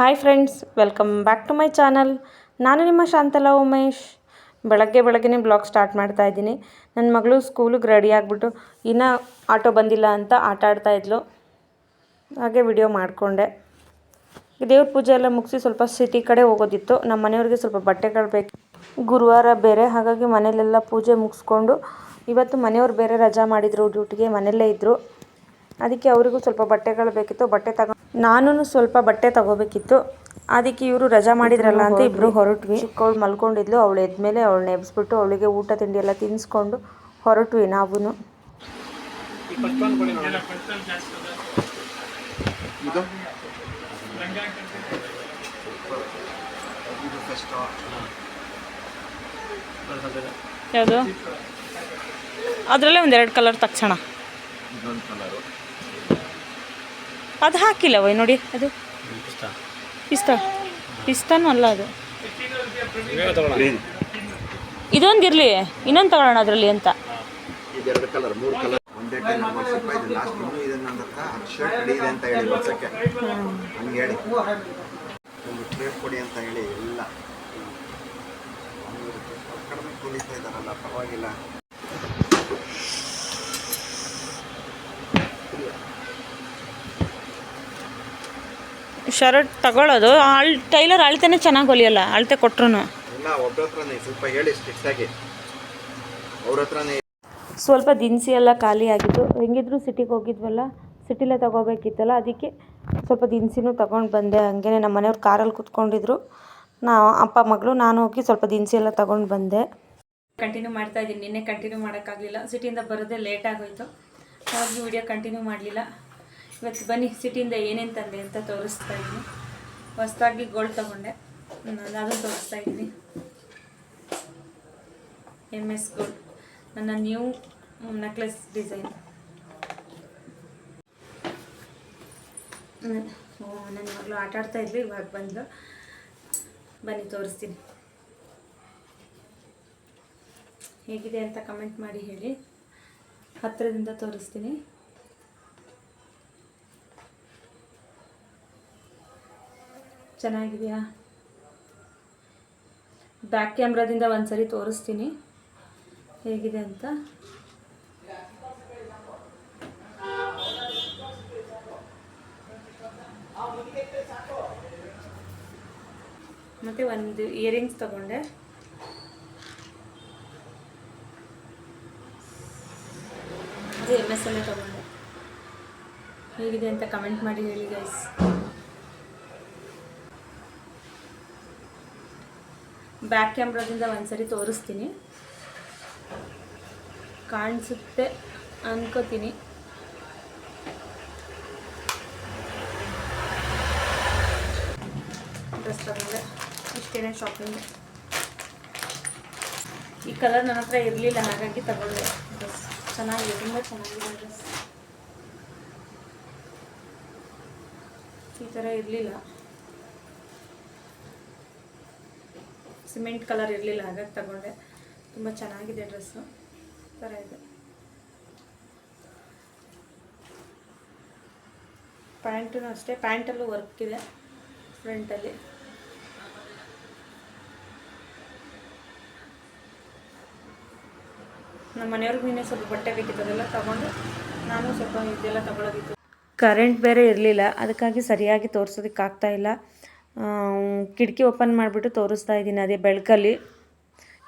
Hi friends, welcome back to my channel. ನಾನು ನಿಮ್ಮ ಶಾಂತಲಾ ಉಮೇಶ್. ಬೆಳಗ್ಗೆನೇ ಬ್ಲಾಗ್ ಸ್ಟಾರ್ಟ್ ಮಾಡ್ತಾ ಇದ್ದೀನಿ. ನನ್ನ ಮಗಳು ಸ್ಕೂಲಿಗೆ ರೆಡಿ ಆಗಿಬಿಟ್ಟು ಇನ್ನೂ ಆಟೋ ಬಂದಿಲ್ಲ ಅಂತ ಆಟ ಆಡ್ತಾಯಿದ್ಲು. ಹಾಗೆ ವಿಡಿಯೋ ಮಾಡಿಕೊಂಡೆ. ದೇವ್ರ ಪೂಜೆ ಎಲ್ಲ ಮುಗಿಸಿ ಸ್ವಲ್ಪ ಸಿಟಿ ಕಡೆ ಹೋಗೋದಿತ್ತು. ನಮ್ಮ ಮನೆಯವ್ರಿಗೆ ಸ್ವಲ್ಪ ಬಟ್ಟೆಗಳು ಬೇಕು. ಗುರುವಾರ ಬೇರೆ, ಹಾಗಾಗಿ ಮನೇಲೆಲ್ಲ ಪೂಜೆ ಮುಗಿಸ್ಕೊಂಡು ಇವತ್ತು ಮನೆಯವ್ರು ಬೇರೆ ರಜಾ ಮಾಡಿದರು, ಡ್ಯೂಟಿಗೆ ಮನೆಯಲ್ಲೇ ಇದ್ದರು. ಅದಕ್ಕೆ ಅವರಿಗೂ ಸ್ವಲ್ಪ ಬಟ್ಟೆಗಳು ಬೇಕಿತ್ತು. ನಾನು ಸ್ವಲ್ಪ ಬಟ್ಟೆ ತಗೋಬೇಕಿತ್ತು. ಅದಕ್ಕೆ ಇವರು ರಜಾ ಮಾಡಿದ್ರಲ್ಲ ಅಂತ ಇಬ್ಬರು ಹೊರಟ್ವಿ. ಚಿಕ್ಕವಳು ಮಲ್ಕೊಂಡಿದ್ಲು. ಅವಳು ಎದ್ಮೇಲೆ ಅವಳು ನೆಬ್ಸ್ಬಿಟ್ಟು ಅವಳಿಗೆ ಊಟ ತಿಂಡಿ ಎಲ್ಲ ತಿನ್ನಿಸ್ಕೊಂಡು ಹೊರಟ್ವಿ ನಾವು. ಯಾವುದು ಅದರಲ್ಲೇ ಒಂದೆರಡು ಕಲರ್ ತಕ್ಷಣ ಅದು ಹಾಕಿಲ್ಲವ ನೋಡಿ. ಅದು ಪಿಸ್ತಾನು ಅಲ್ಲ, ಅದು ಇದೊಂದಿರಲಿ, ಇನ್ನೊಂದು ತಗೊಳ್ಳೋಣ ಅದರಲ್ಲಿ ಅಂತ. ಶರ್ಟ್ ತಗೊಳ್ಳೋದು ಟೈಲರ್ ಅಳತೆನೇ ಚೆನ್ನಾಗಿ ಹೊಲಿಯಲ್ಲ, ಅಳತೆ ಕೊಟ್ರು. ಸ್ವಲ್ಪ ದಿನಸಿ ಎಲ್ಲ ಖಾಲಿ ಆಗಿತ್ತು. ಹೆಂಗಿದ್ರು ಸಿಟಿಗೆ ಹೋಗಿದ್ವಲ್ಲ, ಸಿಟಿಲೇ ತಗೋಬೇಕಿತ್ತಲ್ಲ, ಅದಕ್ಕೆ ಸ್ವಲ್ಪ ದಿನಸಿನೂ ತಗೊಂಡು ಬಂದೆ. ಹಂಗೆ ನಮ್ಮ ಮನೆಯವ್ರು ಕಾರಲ್ಲಿ ಕೂತ್ಕೊಂಡಿದ್ರು. ಅಪ್ಪ ಮಗಳು ನಾನು ಹೋಗಿ ಸ್ವಲ್ಪ ದಿನಸಿ ಎಲ್ಲ ತಗೊಂಡು ಬಂದೆ. ಕಂಟಿನ್ಯೂ ಮಾಡ್ತಾ ಇದ್ದೀನಿ. ನಿನ್ನೆ ಕಂಟಿನ್ಯೂ ಮಾಡೋಕ್ಕಾಗಲಿಲ್ಲ, ಸಿಟಿಯಿಂದ ಬರೋದೇ ಲೇಟ್ ಆಗೋಯ್ತು. ಹಾಗಾಗಿ ವಿಡಿಯೋ ಕಂಟಿನ್ಯೂ ಮಾಡಲಿಲ್ಲ. ಇವತ್ತು ಬನ್ನಿ ಸಿಟಿಯಿಂದ ಏನೇನು ತಂದೆ ಅಂತ ತೋರಿಸ್ತಾ ಇದ್ದೀನಿ. ಹೊಸದಾಗಿ ಗೋಲ್ಡ್ ತೊಗೊಂಡೆ, ಅದನ್ನು ತೋರಿಸ್ತಾ ಇದ್ದೀನಿ. MS ಗೋಲ್ಡ್, ನನ್ನ ನ್ಯೂ ನೆಕ್ಲೆಸ್ ಡಿಸೈನ್. ನನ್ನ ಮಗಳು ಆಟ ಆಡ್ತಾ ಇದ್ವಿ, ಇವಾಗ ಬಂದು ಬನ್ನಿ ತೋರಿಸ್ತೀನಿ. ಹೇಗಿದೆ ಅಂತ ಕಮೆಂಟ್ ಮಾಡಿ ಹೇಳಿ. ಹತ್ತಿರದಿಂದ ತೋರಿಸ್ತೀನಿ. ಚೆನ್ನಾಗಿದೆಯಾ? ಬ್ಯಾಕ್ ಕ್ಯಾಮ್ರಾದಿಂದ ಒಂದ್ಸರಿ ತೋರಿಸ್ತೀನಿ ಹೇಗಿದೆ ಅಂತ. ಮತ್ತು ಒಂದು ಇಯರಿಂಗ್ಸ್ ತಗೊಂಡೆ. ಅದೇ MS ಅಲ್ಲೇ ತಗೊಂಡೆ. ಹೇಗಿದೆ ಅಂತ ಕಮೆಂಟ್ ಮಾಡಿ ಹೇಳಿ ಗೈಸ್. ಬ್ಯಾಕ್ ಕ್ಯಾಮ್ರಾದಿಂದ ಒಂದ್ಸರಿ ತೋರಿಸ್ತೀನಿ, ಕಾಣಿಸುತ್ತೆ ಅನ್ಕೋತೀನಿ. ಡ್ರೆಸ್ ತಗೊಂಡೆ, ಇಷ್ಟೇನೆ ಶಾಪಿಂಗ್. ಈ ಕಲರ್ ನನ್ನ ಹತ್ರ ಇರಲಿಲ್ಲ, ಹಾಗಾಗಿ ತಗೊಂಡೆ. ಡ್ರೆಸ್ ಚೆನ್ನಾಗಿದೆ, ತುಂಬ ಚೆನ್ನಾಗಿದೆ ಡ್ರೆಸ್. ಈ ಥರ ಇರಲಿಲ್ಲ, ಸಿಮೆಂಟ್ ಕಲರ್ ಇರಲಿಲ್ಲ, ಹಾಗಾಗಿ ತಗೊಂಡೆ. ತುಂಬ ಚೆನ್ನಾಗಿದೆ ಡ್ರೆಸ್ಸು. ಥರ ಇದೆ. ಪ್ಯಾಂಟೂ ಅಷ್ಟೇ, ಪ್ಯಾಂಟಲ್ಲೂ ವರ್ಕ್ ಇದೆ ಫ್ರಂಟಲ್ಲಿ. ನಮ್ಮ ಮನೆಯವ್ರಿಗೆ ನಿನ್ನೆ ಸ್ವಲ್ಪ ಬಟ್ಟೆ ಬೇಕಿತ್ತು, ಅದೆಲ್ಲ ತಗೊಂಡು ನಾನು ಸ್ವಲ್ಪ ಇದೆಲ್ಲ ತಗೊಳ್ಳೋದಿತ್ತು. ಕರೆಂಟ್ ಬೇರೆ ಇರಲಿಲ್ಲ, ಅದಕ್ಕಾಗಿ ಸರಿಯಾಗಿ ತೋರಿಸೋದಕ್ಕಾಗ್ತಾಯಿಲ್ಲ. ಕಿಟಕಿ ಓಪನ್ ಮಾಡಿಬಿಟ್ಟು ತೋರಿಸ್ತಾ ಇದ್ದೀನಿ. ಅದೇ ಬೆಳಕಲ್ಲಿ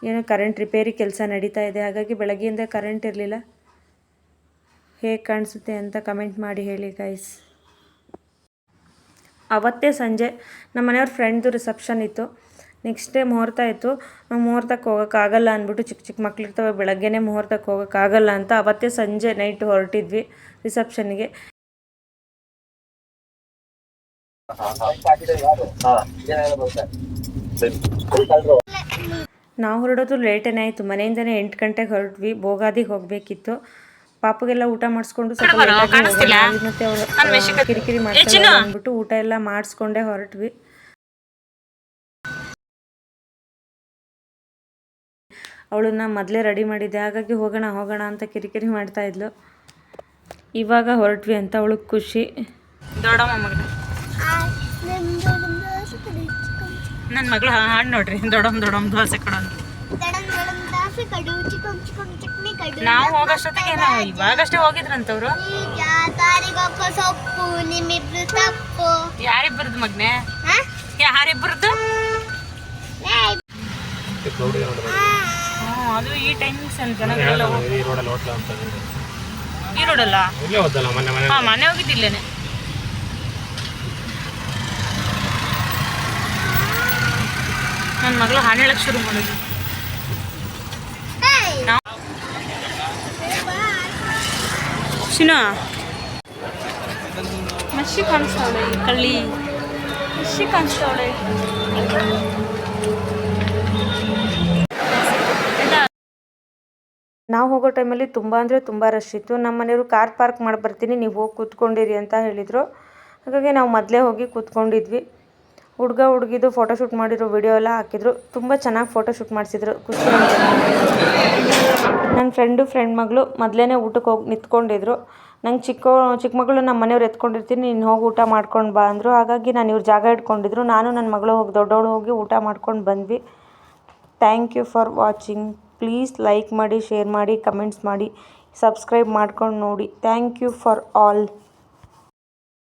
ಏನೋ ಕರೆಂಟ್ ರಿಪೇರಿ ಕೆಲಸ ನಡೀತಾ ಇದೆ, ಹಾಗಾಗಿ ಬೆಳಗ್ಗೆಯಿಂದ ಕರೆಂಟ್ ಇರಲಿಲ್ಲ. ಹೇಗೆ ಕಾಣಿಸುತ್ತೆ ಅಂತ ಕಮೆಂಟ್ ಮಾಡಿ ಹೇಳಿ ಗೈಸ್. ಅವತ್ತೇ ಸಂಜೆ ನಮ್ಮ ಮನೆಯವ್ರ ಫ್ರೆಂಡ್ದು ರಿಸೆಪ್ಷನ್ ಇತ್ತು. ನೆಕ್ಸ್ಟ್ ಡೇ ಮುಹೂರ್ತ ಇತ್ತು. ಮುಹೂರ್ತಕ್ಕೆ ಹೋಗೋಕ್ಕಾಗಲ್ಲ ಅಂದ್ಬಿಟ್ಟು, ಚಿಕ್ಕ ಮಕ್ಳಿರ್ತವೆ, ಬೆಳಗ್ಗೆನೇ ಮುಹೂರ್ತಕ್ಕೆ ಹೋಗೋಕ್ಕಾಗಲ್ಲ ಅಂತ ಅವತ್ತೇ ಸಂಜೆ ನೈಟ್ ಹೊರಟಿದ್ವಿ ರಿಸೆಪ್ಷನ್ಗೆ. ನಾವು ಹೊರಡೋದು ಲೇಟೇನೇ ಆಯಿತು. ಮನೆಯಿಂದನೇ 8 ಗಂಟೆಗೆ ಹೊರಟ್ವಿ. ಭೋಗಾದಿಗೆ ಹೋಗಬೇಕಿತ್ತು. ಪಾಪಗೆಲ್ಲ ಊಟ ಮಾಡಿಸ್ಕೊಂಡು ಸ್ವಲ್ಪ ಮತ್ತೆ ಅವಳು ಕಿರಿಕಿರಿ ಮಾಡ್ತಾಳೆ ಅಂದ್ಬಿಟ್ಟು ಊಟ ಎಲ್ಲ ಮಾಡಿಸ್ಕೊಂಡೇ ಹೊರಟ್ವಿ. ಅವಳನ್ನ ಮೊದಲೇ ರೆಡಿ ಮಾಡಿದ್ದೆ, ಹಾಗಾಗಿ ಹೋಗೋಣ ಅಂತ ಕಿರಿಕಿರಿ ಮಾಡ್ತಾಯಿದ್ಲು. ಇವಾಗ ಹೊರಟ್ವಿ ಅಂತ ಅವಳಿಗೆ ಖುಷಿ. ದೊಡ್ಡಮ್ಮ ಮಗನ ನನ್ನ ಮಗಳು ಹಾಡು ನೋಡ್ರಿ, ದೊಡಮ್ ದೊಡಮ್ ದೋಸೆ ಕೊಡೋದು. ನಾವು ಹೋಗೋಷ್ಟೊತ್ತಿಗೆ ನಾವು ಇವಾಗಷ್ಟೇ ಹೋಗಿದ್ರಂತವ್ರು. ಸೊಪ್ಪು ನಿಮ್ಮಿಬ್ರು ತಪ್ಪು. ಯಾರಿಬ್ಬರದ್ದು ಮಗ್ನೆ? ಯಾರಿಬ್ಬರದ್ದು? ಅದು ಈ ಟೈಮಿಂಗ್ಸ್ ಜನಗಳೆಲ್ಲ ಈ ರೋಡಲ್ಲ. ಹಾಂ, ಮನೆ ಹೋಗಿದ್ದಿಲ್ಲೇನೆ. ನನ್ನ ಮಗಳು ಹಾಡು ಹೇಳಕ್ಕೆ ಶುರು ಮಾಡೋದು. ಶಿನಾ ಮಶಿ ಕಾಣಿಸ್ತಾವಳೆ, ಕಳ್ಳಿ ಮಶಿ ಕಾಣಿಸ್ತಾವಳೆ. ನಾವು ಹೋಗೋ ಟೈಮಲ್ಲಿ ತುಂಬ ಅಂದರೆ ತುಂಬ ರಶ್ ಇತ್ತು. ನಮ್ಮ ಮನೆಯವರು ಕಾರ್ ಪಾರ್ಕ್ ಮಾಡಿ ಬರ್ತೀನಿ, ನೀವು ಹೋಗಿ ಕೂತ್ಕೊಂಡಿರಿ ಅಂತ ಹೇಳಿದರು. ಹಾಗಾಗಿ ನಾವು ಮೊದಲೇ ಹೋಗಿ ಕೂತ್ಕೊಂಡಿದ್ವಿ. ಹುಡುಗ ಹುಡುಗಿದು ಫೋಟೋಶೂಟ್ ಮಾಡಿರೋ ವಿಡಿಯೋ ಎಲ್ಲ ಹಾಕಿದ್ರು. ತುಂಬ ಚೆನ್ನಾಗಿ ಫೋಟೋಶೂಟ್ ಮಾಡಿಸಿದ್ರು. ಖುಷಿ ಅಂತ. ನನ್ನ ಫ್ರೆಂಡ್ ಮಗಳು ಮೊದಲೇ ಊಟಕ್ಕೆ ಹೋಗಿ ನಿಂತ್ಕೊಂಡಿದ್ರು. ನಂಗೆ ಚಿಕ್ಕ ಮಗಳು ನಮ್ಮ ಮನೆಯವ್ರು ಎತ್ಕೊಂಡಿರ್ತೀನಿ, ನೀನು ಹೋಗಿ ಊಟ ಮಾಡ್ಕೊಂಡು ಬಾ ಅಂದರು. ಹಾಗಾಗಿ ನಾನು ಇವ್ರು ಜಾಗ ಇಟ್ಕೊಂಡಿದ್ರು. ನಾನು ನನ್ನ ಮಗಳು ಹೋಗಿ ದೊಡ್ಡವಳು ಹೋಗಿ ಊಟ ಮಾಡ್ಕೊಂಡು ಬಂದ್ವಿ. Thank you for watching. Please like ಮಾಡಿ, ಶೇರ್ ಮಾಡಿ, ಕಮೆಂಟ್ಸ್ ಮಾಡಿ, ಸಬ್ಸ್ಕ್ರೈಬ್ ಮಾಡ್ಕೊಂಡು ನೋಡಿ. Thank you for all.